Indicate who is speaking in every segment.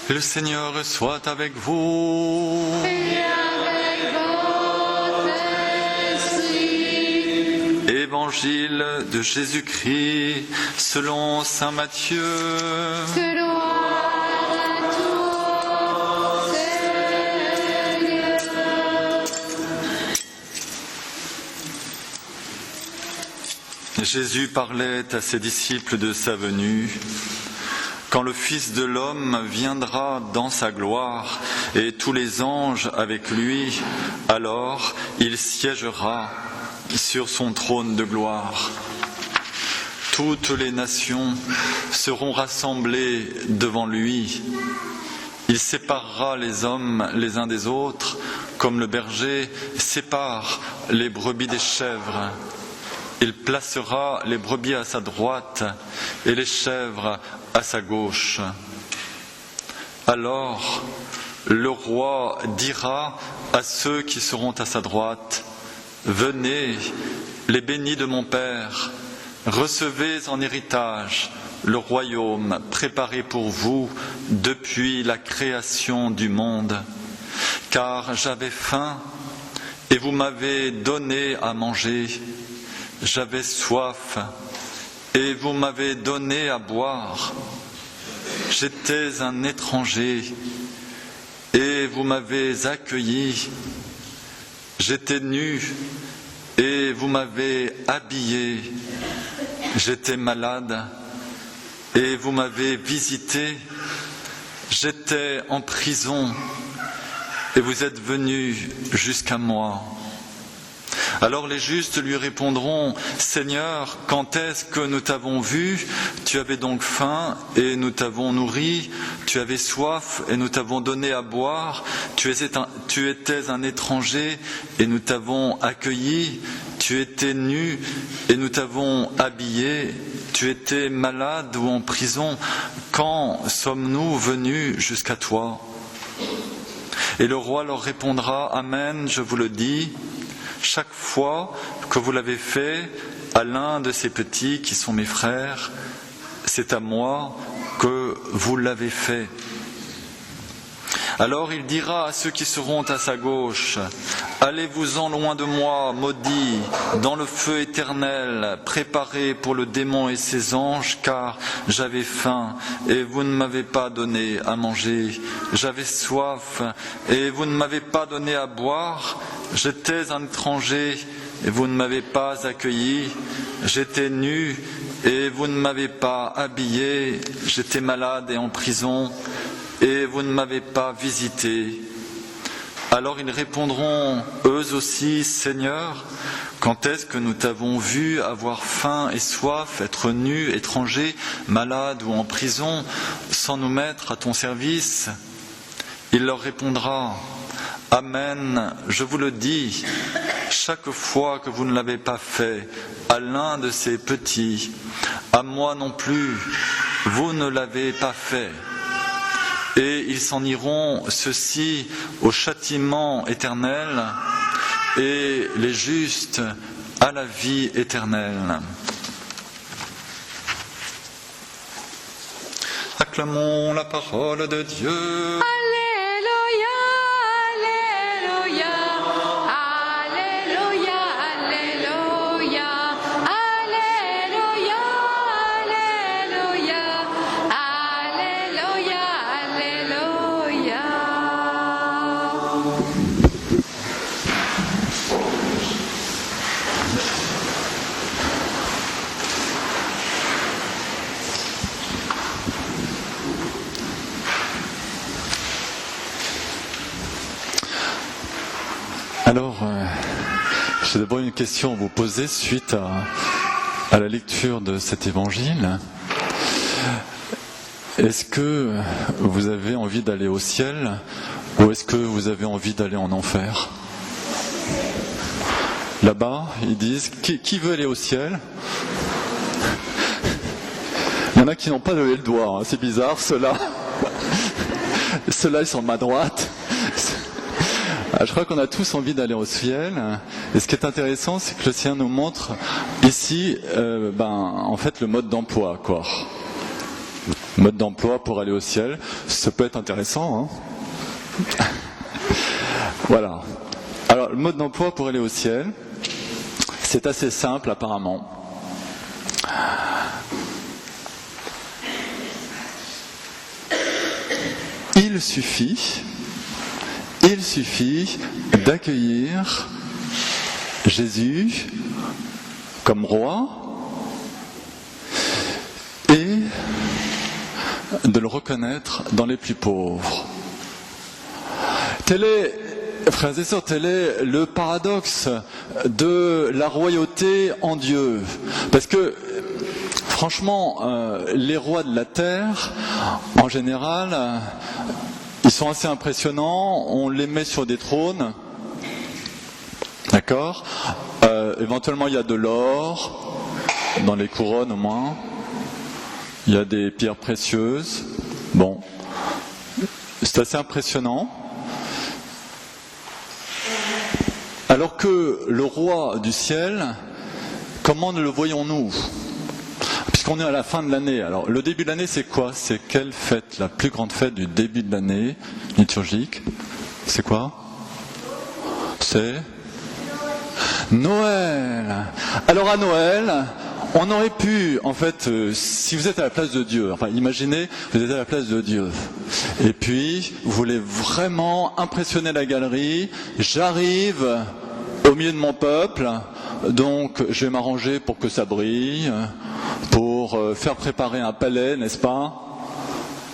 Speaker 1: Le Seigneur soit avec vous.
Speaker 2: Et avec votre esprit.
Speaker 1: Évangile de Jésus-Christ selon saint Matthieu.
Speaker 2: Gloire à toi, Seigneur.
Speaker 1: Jésus parlait à ses disciples de sa venue. Quand le Fils de l'homme viendra dans sa gloire et tous les anges avec lui, alors il siégera sur son trône de gloire. Toutes les nations seront rassemblées devant lui. Il séparera les hommes les uns des autres, comme le berger sépare les brebis des chèvres. Il placera les brebis à sa droite et les chèvres à sa gauche. Alors, le roi dira à ceux qui seront à sa droite, « Venez, les bénis de mon Père, recevez en héritage le royaume préparé pour vous depuis la création du monde. Car j'avais faim et vous m'avez donné à manger. J'avais soif et vous m'avez donné à boire. J'étais un étranger et vous m'avez accueilli. J'étais nu et vous m'avez habillé. J'étais malade et vous m'avez visité. J'étais en prison et vous êtes venus jusqu'à moi. » Alors les justes lui répondront, « Seigneur, quand est-ce que nous t'avons vu? Tu avais donc faim et nous t'avons nourri, tu avais soif et nous t'avons donné à boire, tu étais un étranger et nous t'avons accueilli, tu étais nu et nous t'avons habillé, tu étais malade ou en prison, quand sommes-nous venus jusqu'à toi ?» Et le roi leur répondra, « Amen, je vous le dis, chaque fois que vous l'avez fait à l'un de ces petits qui sont mes frères, c'est à moi que vous l'avez fait. » Alors il dira à ceux qui seront à sa gauche, « Allez-vous-en loin de moi, maudits, dans le feu éternel, préparé pour le démon et ses anges, car j'avais faim et vous ne m'avez pas donné à manger, j'avais soif et vous ne m'avez pas donné à boire, j'étais un étranger et vous ne m'avez pas accueilli, j'étais nu et vous ne m'avez pas habillé, j'étais malade et en prison, et vous ne m'avez pas visité. » Alors ils répondront, eux aussi, « Seigneur, quand est-ce que nous t'avons vu avoir faim et soif, être nu, étranger, malade ou en prison, sans nous mettre à ton service ?» Il leur répondra, « Amen, je vous le dis, chaque fois que vous ne l'avez pas fait à l'un de ces petits, à moi non plus, vous ne l'avez pas fait. » Et ils s'en iront, ceux-ci, au châtiment éternel, et les justes à la vie éternelle. Acclamons la parole de Dieu.
Speaker 2: Alléluia, Alléluia, Alléluia, Alléluia, Alléluia, Alléluia, Alléluia,
Speaker 1: Alors, j'ai d'abord une question à vous poser suite à la lecture de cet évangile. Est-ce que vous avez envie d'aller au ciel ou est-ce que vous avez envie d'aller en enfer? Là-bas, ils disent, qui veut aller au ciel? Il y en a qui n'ont pas levé le doigt, hein. C'est bizarre, ceux-là. Ceux-là, ils sont de ma droite. Je crois qu'on a tous envie d'aller au ciel. Et ce qui est intéressant, c'est que le Seigneur nous montre ici, en fait, le mode d'emploi, quoi. Mode d'emploi pour aller au ciel, ça peut être intéressant, hein. Voilà. Alors, le mode d'emploi pour aller au ciel, c'est assez simple apparemment. Il suffit d'accueillir Jésus comme roi et de le reconnaître dans les plus pauvres. Frères et sœurs, tel est le paradoxe de la royauté en Dieu. Parce que, franchement, les rois de la terre, en général, ils sont assez impressionnants, on les met sur des trônes, d'accord ? Éventuellement, il y a de l'or, dans les couronnes au moins, il y a des pierres précieuses, bon, c'est assez impressionnant. Alors que le roi du ciel, comment le voyons-nous ? Puisqu'on est à la fin de l'année. Alors, le début de l'année, c'est quoi ? C'est quelle fête ? La plus grande fête du début de l'année liturgique. C'est quoi ? C'est Noël. Alors, à Noël, on aurait pu, en fait, si vous êtes à la place de Dieu, enfin, imaginez, vous êtes à la place de Dieu. Et puis, vous voulez vraiment impressionner la galerie. J'arrive au milieu de mon peuple, donc je vais m'arranger pour que ça brille, pour faire préparer un palais, n'est-ce pas ?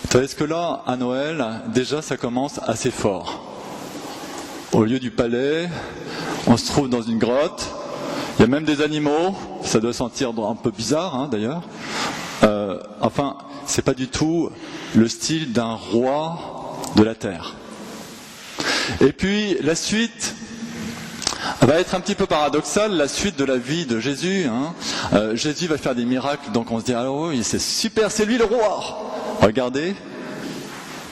Speaker 1: Vous savez ce que là, à Noël, déjà ça commence assez fort. Au lieu du palais, on se trouve dans une grotte, il y a même des animaux, ça doit sentir un peu bizarre hein, d'ailleurs. Enfin, c'est pas du tout le style d'un roi de la terre. Et puis la suite va être un petit peu paradoxale, la suite de la vie de Jésus. Hein. Jésus va faire des miracles, donc on se dit, ah oui, c'est super, c'est lui le roi. Regardez,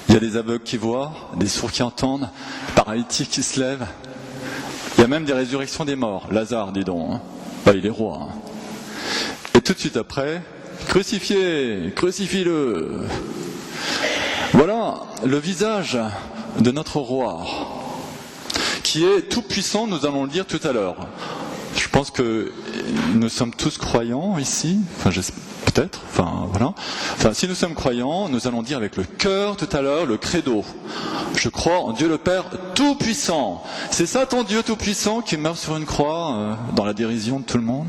Speaker 1: il y a des aveugles qui voient, des sourds qui entendent, paralytiques qui se lèvent. Il y a même des résurrections des morts. Lazare, dis donc, hein. Bah, il est roi. Hein. Et tout de suite après, crucifié, crucifie-le. Voilà le visage de notre roi, qui est tout puissant, nous allons le dire tout à l'heure. Je pense que nous sommes tous croyants ici, enfin peut-être, enfin voilà. Enfin, si nous sommes croyants, nous allons dire avec le cœur tout à l'heure le credo. Je crois en Dieu le Père tout-puissant. C'est ça ton Dieu tout-puissant qui meurt sur une croix dans la dérision de tout le monde ?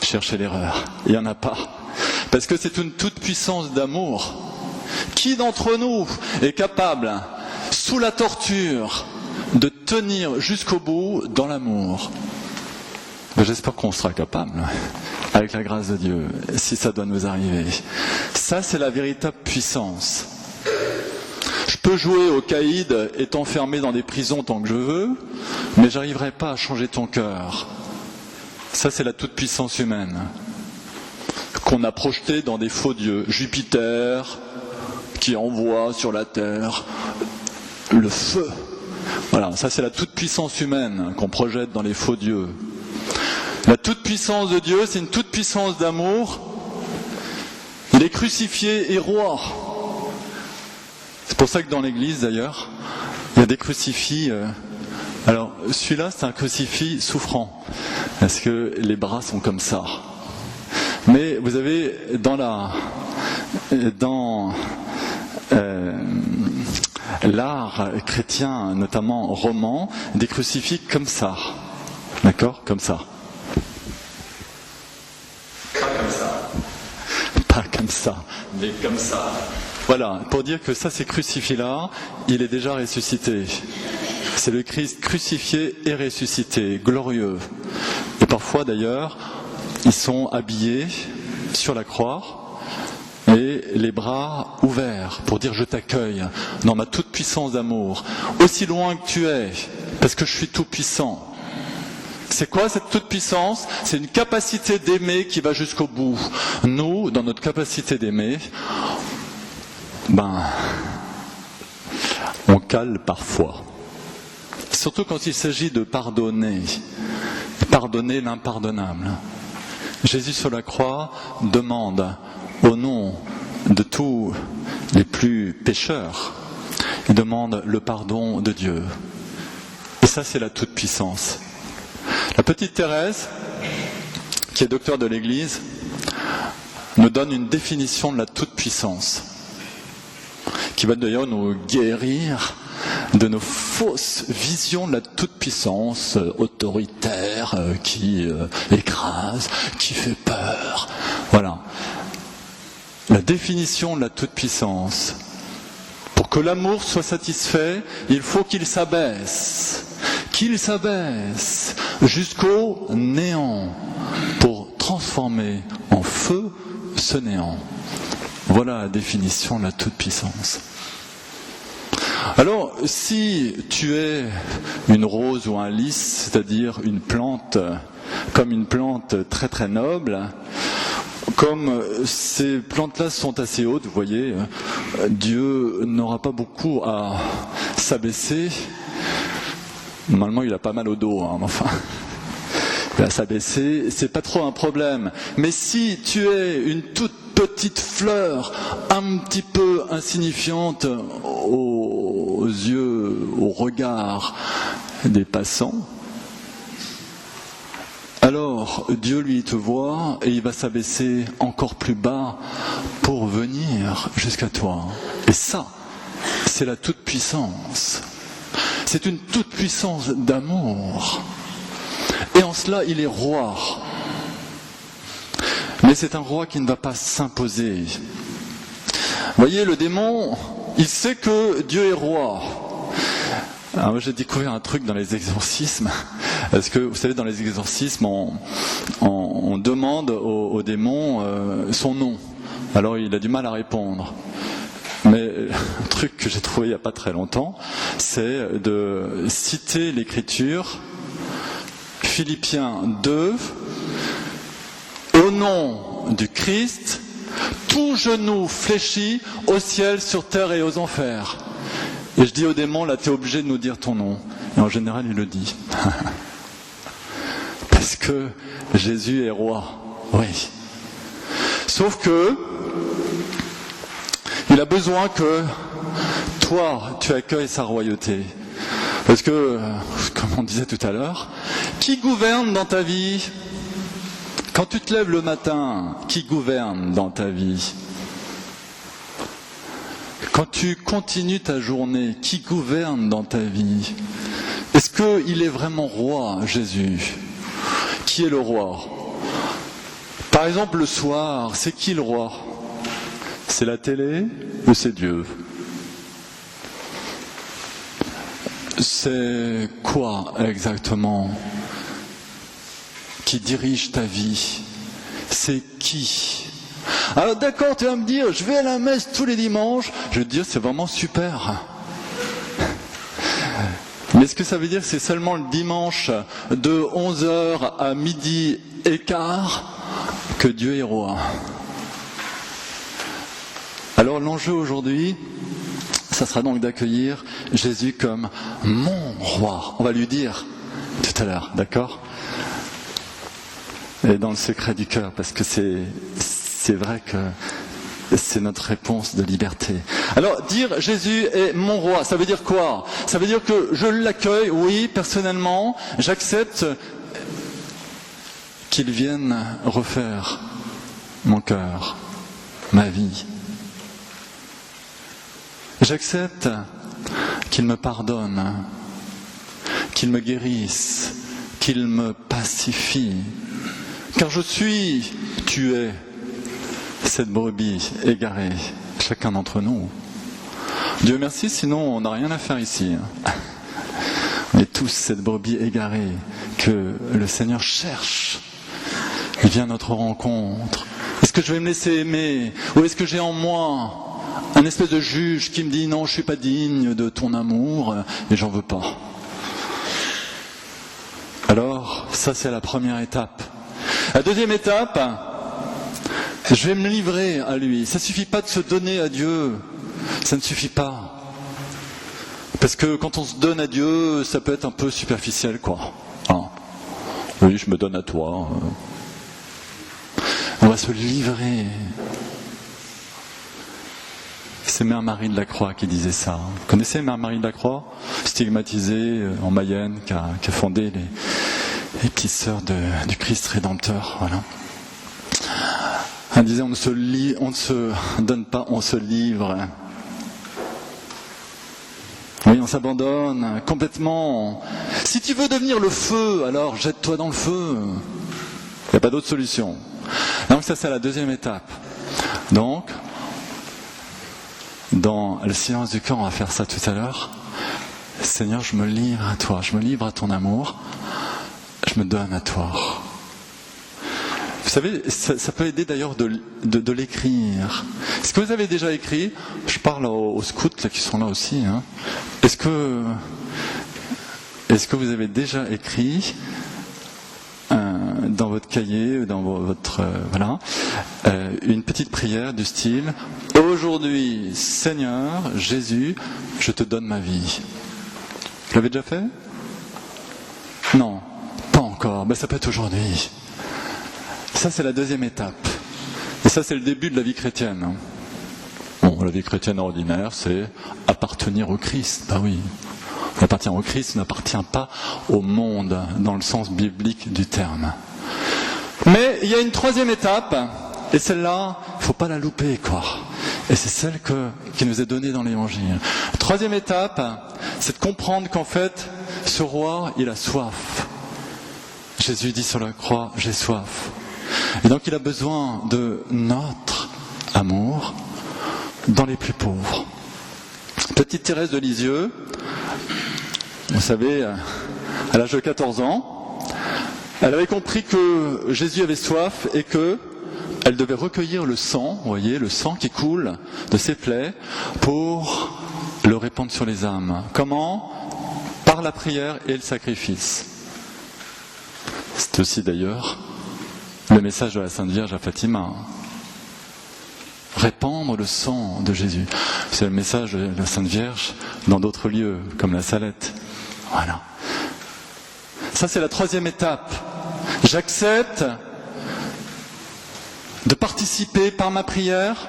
Speaker 1: Cherchez l'erreur, il n'y en a pas. Parce que c'est une toute-puissance d'amour. Qui d'entre nous est capable, sous la torture, de tenir jusqu'au bout dans l'amour ? Ben, j'espère qu'on sera capable, avec la grâce de Dieu, si ça doit nous arriver. Ça, c'est la véritable puissance. Je peux jouer au caïd et t'enfermer dans des prisons tant que je veux, mais j'arriverai pas à changer ton cœur. Ça, c'est la toute-puissance humaine qu'on a projetée dans des faux dieux. Jupiter, qui envoie sur la terre le feu. Voilà, ça c'est la toute-puissance humaine qu'on projette dans les faux dieux. La toute-puissance de Dieu, c'est une toute-puissance d'amour. Il est crucifié et roi. C'est pour ça que dans l'église, d'ailleurs, il y a des crucifix. Alors, celui-là, c'est un crucifix souffrant, parce que les bras sont comme ça. Mais vous avez dans l'art chrétien, notamment roman, des crucifix comme ça. D'accord ? Comme ça. Pas comme ça. Pas comme ça, mais comme ça. Voilà, pour dire que ça, ces crucifix-là, il est déjà ressuscité. C'est le Christ crucifié et ressuscité, glorieux. Et parfois, d'ailleurs, ils sont habillés sur la croix et les bras ouverts pour dire je t'accueille dans ma toute puissance d'amour, aussi loin que tu es, parce que je suis tout puissant. C'est quoi cette toute puissance ? C'est une capacité d'aimer qui va jusqu'au bout. Nous, dans notre capacité d'aimer, on cale parfois. Surtout quand il s'agit de pardonner l'impardonnable. Jésus sur la croix demande au nom de tous les plus pécheurs. Il demande le pardon de Dieu. Et ça, c'est la toute-puissance. La petite Thérèse, qui est docteur de l'Église, nous donne une définition de la toute-puissance, qui va d'ailleurs nous guérir de nos fausses visions de la toute-puissance autoritaire qui écrase, qui fait peur. Voilà. La définition de la toute-puissance. Pour que l'amour soit satisfait, il faut qu'il s'abaisse jusqu'au néant pour transformer en feu ce néant. Voilà la définition de la toute-puissance. Alors, si tu es une rose ou un lys, c'est-à-dire une plante, comme une plante très très noble, comme ces plantes-là sont assez hautes, vous voyez, Dieu n'aura pas beaucoup à s'abaisser. Normalement, il a pas mal au dos, hein, enfin, il va s'abaisser, c'est pas trop un problème. Mais si tu es une toute petite fleur, un petit peu insignifiante aux yeux, au regard des passants, alors Dieu lui te voit et il va s'abaisser encore plus bas pour venir jusqu'à toi. Et ça, c'est la toute-puissance. C'est une toute-puissance d'amour. Et en cela, il est roi. Mais c'est un roi qui ne va pas s'imposer. Vous voyez, le démon, il sait que Dieu est roi. Alors moi, j'ai découvert un truc dans les exorcismes, parce que vous savez, dans les exorcismes, on demande au démon son nom. Alors il a du mal à répondre. Mais un truc que j'ai trouvé il n'y a pas très longtemps, c'est de citer l'écriture, Philippiens 2, au nom du Christ, tout genou fléchit au ciel, sur terre et aux enfers. Et je dis au démon, là, tu es obligé de nous dire ton nom. Et en général, il le dit. Parce que Jésus est roi. Oui. Sauf que, il a besoin que toi, tu accueilles sa royauté. Parce que, comme on disait tout à l'heure, qui gouverne dans ta vie ? Quand tu te lèves le matin, qui gouverne dans ta vie ? Quand tu continues ta journée, qui gouverne dans ta vie ? Est-ce qu'il est vraiment roi, Jésus ? Qui est le roi ? Par exemple, le soir, c'est qui le roi ? C'est la télé ou c'est Dieu ? C'est quoi exactement qui dirige ta vie ? C'est qui ? Alors d'accord, tu vas me dire, je vais à la messe tous les dimanches. Je vais te dire, c'est vraiment super. Mais est-ce que ça veut dire que c'est seulement le dimanche de 11h à 12h15 que Dieu est roi ? Alors l'enjeu aujourd'hui, ça sera donc d'accueillir Jésus comme mon roi. On va lui dire tout à l'heure, d'accord ? Et dans le secret du cœur, parce que c'est vrai que c'est notre réponse de liberté. Alors, dire Jésus est mon roi, ça veut dire quoi ? Ça veut dire que je l'accueille, oui, personnellement, j'accepte qu'il vienne refaire mon cœur, ma vie. J'accepte qu'il me pardonne, qu'il me guérisse, qu'il me pacifie. Car tu es cette brebis égarée, chacun d'entre nous. Dieu merci, sinon on n'a rien à faire ici. On est tous cette brebis égarée que le Seigneur cherche. Il vient à notre rencontre. Est-ce que je vais me laisser aimer ? Ou est-ce que j'ai en moi un espèce de juge qui me dit non, je suis pas digne de ton amour et j'en veux pas. Alors, ça c'est la première étape. La deuxième étape, je vais me livrer à lui. Ça ne suffit pas de se donner à Dieu. Ça ne suffit pas. Parce que quand on se donne à Dieu, ça peut être un peu superficiel, quoi. Hein ? Oui, je me donne à toi. On va se livrer. c'est Mère Marie de la Croix qui disait ça. Vous connaissez Mère Marie de la Croix, stigmatisée en Mayenne, qui a fondé les petites sœurs du Christ Rédempteur. Voilà. Elle disait on ne se donne pas, on se livre. Oui, on s'abandonne complètement. Si tu veux devenir le feu, alors jette-toi dans le feu. Il n'y a pas d'autre solution. Donc ça, c'est la deuxième étape. Donc, dans le silence du cœur, on va faire ça tout à l'heure. Seigneur, je me livre à toi, je me livre à ton amour, je me donne à toi. Vous savez, ça peut aider d'ailleurs de l'écrire. Est-ce que vous avez déjà écrit? Je parle aux scouts là, qui sont là aussi. Hein. Est-ce que vous avez déjà écrit dans votre cahier, dans votre une petite prière du style aujourd'hui, Seigneur Jésus, je te donne ma vie. Vous l'avez déjà fait? Non, pas encore. Ben, ça peut être aujourd'hui. Ça, c'est la deuxième étape. Et ça, c'est le début de la vie chrétienne. Bon, la vie chrétienne ordinaire, c'est appartenir au Christ. Bah oui, on appartient au Christ, on n'appartient pas au monde, dans le sens biblique du terme. Mais il y a une troisième étape, et celle-là, il ne faut pas la louper, quoi. Et c'est celle qui nous est donnée dans l'Évangile. Troisième étape, c'est de comprendre qu'en fait, ce roi, il a soif. Jésus dit sur la croix, j'ai soif. Et donc il a besoin de notre amour dans les plus pauvres. Petite Thérèse de Lisieux, vous savez, à l'âge de 14 ans, elle avait compris que Jésus avait soif et que elle devait recueillir le sang, vous voyez, le sang qui coule de ses plaies, pour le répandre sur les âmes. Comment? Par la prière et le sacrifice. C'est aussi d'ailleurs le message de la Sainte Vierge à Fatima. Répandre le sang de Jésus. C'est le message de la Sainte Vierge dans d'autres lieux, comme la Salette. Voilà. Ça, c'est la troisième étape. J'accepte de participer par ma prière,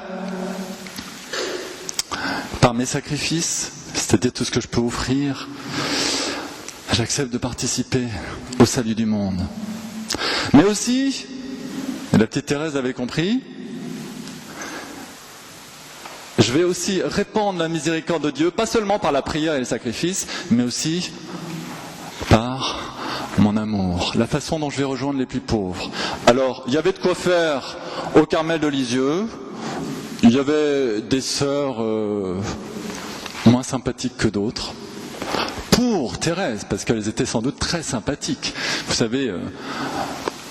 Speaker 1: par mes sacrifices, c'est-à-dire tout ce que je peux offrir. J'accepte de participer au salut du monde. Mais aussi, et la petite Thérèse avait compris, je vais aussi répandre la miséricorde de Dieu, pas seulement par la prière et le sacrifice, mais aussi par mon amour, la façon dont je vais rejoindre les plus pauvres. Alors, il y avait de quoi faire au Carmel de Lisieux, il y avait des sœurs moins sympathiques que d'autres, pour Thérèse, parce qu'elles étaient sans doute très sympathiques. Vous savez,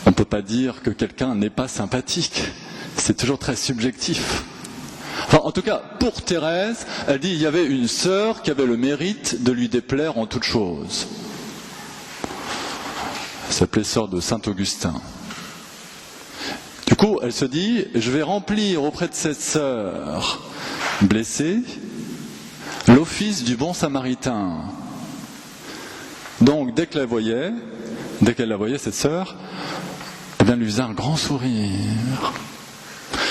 Speaker 1: on ne peut pas dire que quelqu'un n'est pas sympathique, c'est toujours très subjectif. Enfin, en tout cas, pour Thérèse, elle dit il y avait une sœur qui avait le mérite de lui déplaire en toutes choses. Elle s'appelait sœur de Saint-Augustin. Du coup, elle se dit, je vais remplir auprès de cette sœur blessée l'office du bon samaritain. Donc, dès qu'elle la voyait, cette sœur, eh bien, elle lui faisait un grand sourire.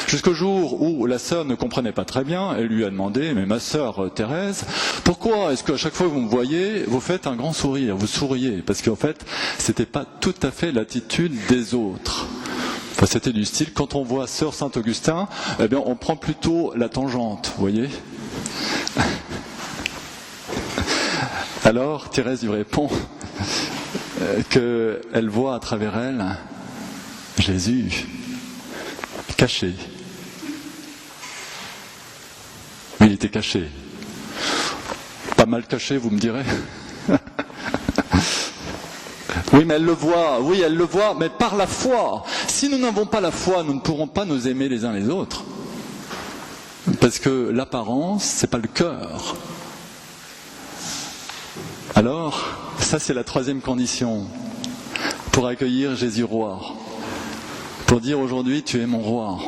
Speaker 1: Jusqu'au jour où la sœur ne comprenait pas très bien, elle lui a demandé, mais ma sœur Thérèse, pourquoi est-ce qu'à chaque fois que vous me voyez, vous faites un grand sourire, vous souriez? Parce qu'en fait, c'était pas tout à fait l'attitude des autres. Enfin, c'était du style, quand on voit sœur Saint-Augustin, eh bien, on prend plutôt la tangente, vous voyez? Alors, Thérèse lui répond qu'elle voit à travers elle Jésus caché. Il était caché. Pas mal caché, vous me direz. Oui, mais elle le voit, mais par la foi. Si nous n'avons pas la foi, nous ne pourrons pas nous aimer les uns les autres. Parce que l'apparence, c'est pas le cœur. Alors, ça c'est la troisième condition pour accueillir Jésus roi. Pour dire aujourd'hui, tu es mon roi.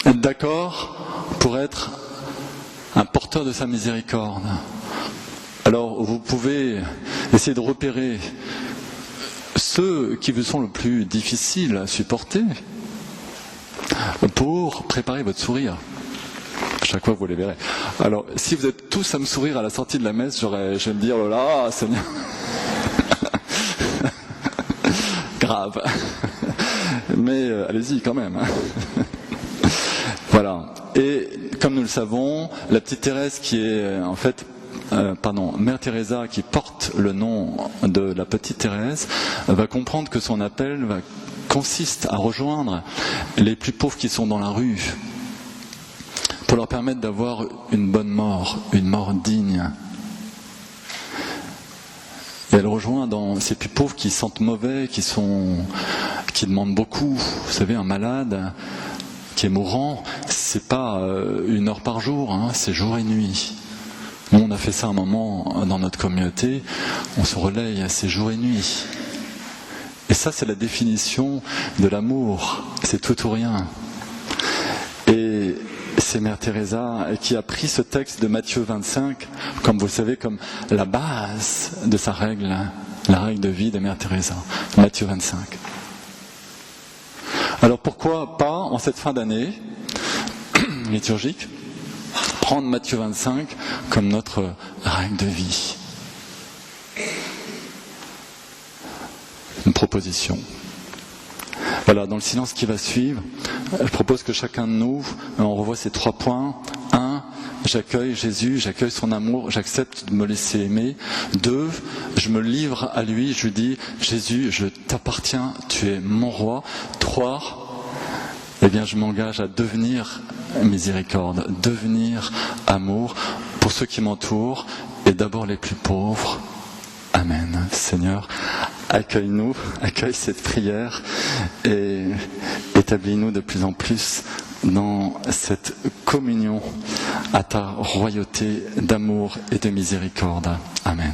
Speaker 1: Être d'accord pour être un porteur de sa miséricorde. Alors, vous pouvez essayer de repérer ceux qui vous sont le plus difficiles à supporter pour préparer votre sourire.
Speaker 3: chaque fois vous les verrez. Alors, si vous êtes tous à me sourire à la sortie de la messe, je vais me dire, oh là, Seigneur. Grave. Mais allez-y quand même. Voilà. Et comme nous le savons, la petite Thérèse qui est en fait, Mère Teresa qui porte le nom de la petite Thérèse, va comprendre que son appel consiste à rejoindre les plus pauvres qui sont dans la rue pour leur permettre d'avoir une bonne mort, une mort digne. Et elle rejoint dans ces plus pauvres qui sentent mauvais, qui demandent beaucoup. Vous savez, un malade qui est mourant, c'est pas 1 heure par jour, hein, c'est jour et nuit. Nous, on a fait ça un moment dans notre communauté, on se relaye, c'est jour et nuit. Et ça, c'est la définition de l'amour, c'est tout ou rien. Et c'est Mère Teresa qui a pris ce texte de Matthieu 25, comme vous le savez, comme la base de sa règle, la règle de vie de Mère Teresa, Matthieu 25. Alors pourquoi pas, en cette fin d'année liturgique, prendre Matthieu 25 comme notre règle de vie? Une proposition. Voilà, dans le silence qui va suivre, je propose que chacun de nous, on revoie ces 3 points. 1, j'accueille Jésus, j'accueille son amour, j'accepte de me laisser aimer. 2, je me livre à lui, je lui dis, Jésus, je t'appartiens, tu es mon roi. 3, eh bien, je m'engage à devenir miséricorde, devenir amour pour ceux qui m'entourent et d'abord les plus pauvres. Amen. Seigneur, accueille-nous, accueille cette prière et établis-nous de plus en plus dans cette communion à ta royauté d'amour et de miséricorde. Amen.